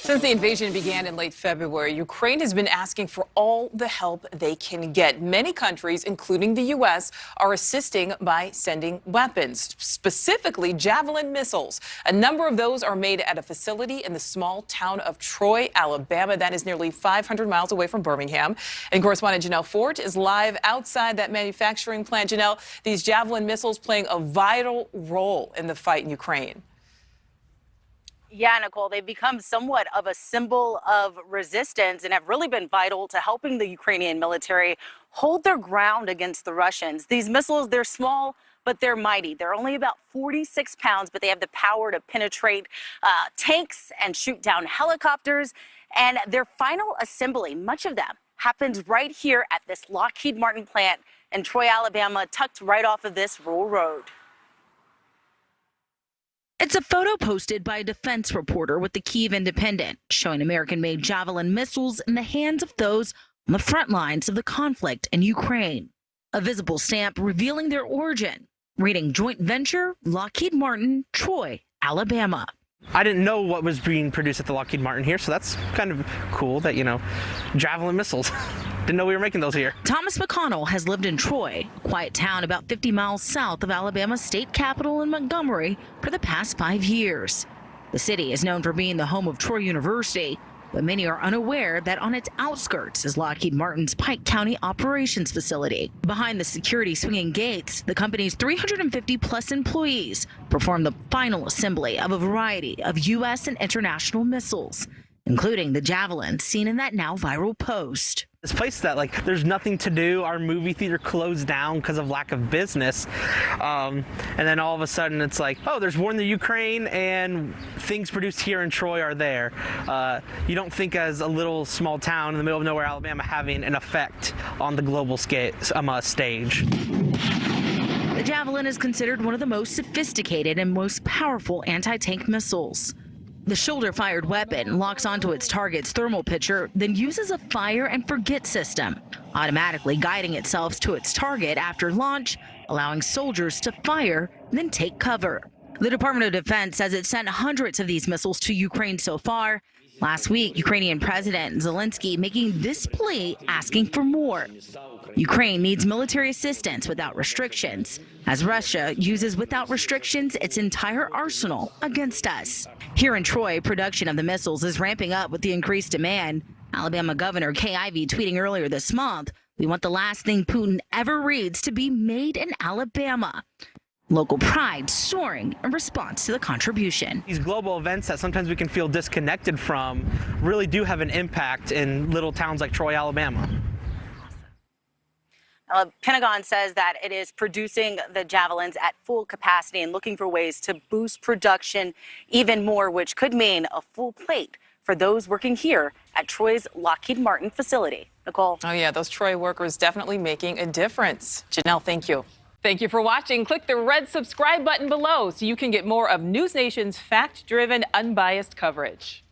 Since the invasion began in late February, Ukraine has been asking for all the help they can get. Many countries, including the U.S., are assisting by sending weapons, specifically Javelin missiles. A number of those are made at a facility in the small town of Troy, Alabama. That is nearly 500 miles away from Birmingham. And correspondent Janelle Fort is live outside that manufacturing plant. Janelle, these Javelin missiles playing a vital role in the fight in Ukraine. Yeah, Nicole, they've become somewhat of a symbol of resistance and have really been vital to helping the Ukrainian military hold their ground against the Russians. These missiles, they're small, but they're mighty. They're only about 46 pounds, but they have the power to penetrate tanks and shoot down helicopters. And their final assembly, much of them, happens right here at this Lockheed Martin plant in Troy, Alabama, tucked right off of this rural road. It's a photo posted by a defense reporter with the Kyiv Independent, showing American-made Javelin missiles in the hands of those on the front lines of the conflict in Ukraine. A visible stamp revealing their origin, reading Joint Venture, Lockheed Martin, Troy, Alabama. I didn't know what was being produced at the Lockheed Martin here, so that's kind of cool that, Javelin missiles. Didn't know we were making those here. Thomas McConnell has lived in Troy, a quiet town about 50 miles south of Alabama's state capital in Montgomery, for the past 5 years. The city is known for being the home of Troy University, but many are unaware that on its outskirts is Lockheed Martin's Pike County operations facility. Behind the security swinging gates, the company's 350-plus employees perform the final assembly of a variety of U.S. and international missiles, including the Javelin seen in that now viral post. This place that, there's nothing to do. Our movie theater closed down because of lack of business. And then all of a sudden it's like, oh, there's war in the Ukraine and things produced here in Troy are there. You don't think as a little small town in the middle of nowhere, Alabama, having an effect on the global stage. The Javelin is considered one of the most sophisticated and most powerful anti-tank missiles. The shoulder-fired weapon locks onto its target's thermal picture, then uses a fire and forget system, automatically guiding itself to its target after launch, allowing soldiers to fire and then take cover. The Department of Defense says it sent hundreds of these missiles to Ukraine so far. Last week, Ukrainian President Zelensky making this plea, asking for more. Ukraine needs military assistance without restrictions, as Russia uses without restrictions its entire arsenal against us. Here in Troy, production of the missiles is ramping up with the increased demand. Alabama Governor Kay Ivey tweeting earlier this month, "We want the last thing Putin ever reads to be made in Alabama." Local pride soaring in response to the contribution. These global events that sometimes we can feel disconnected from really do have an impact in little towns like Troy, Alabama. Pentagon says that it is producing the Javelins at full capacity and looking for ways to boost production even more, which could mean a full plate for those working here at Troy's Lockheed Martin facility. Nicole. Oh, yeah, those Troy workers definitely making a difference. Janelle, thank you. Thank you for watching. Click the red subscribe button below so you can get more of NewsNation's fact-driven, unbiased coverage.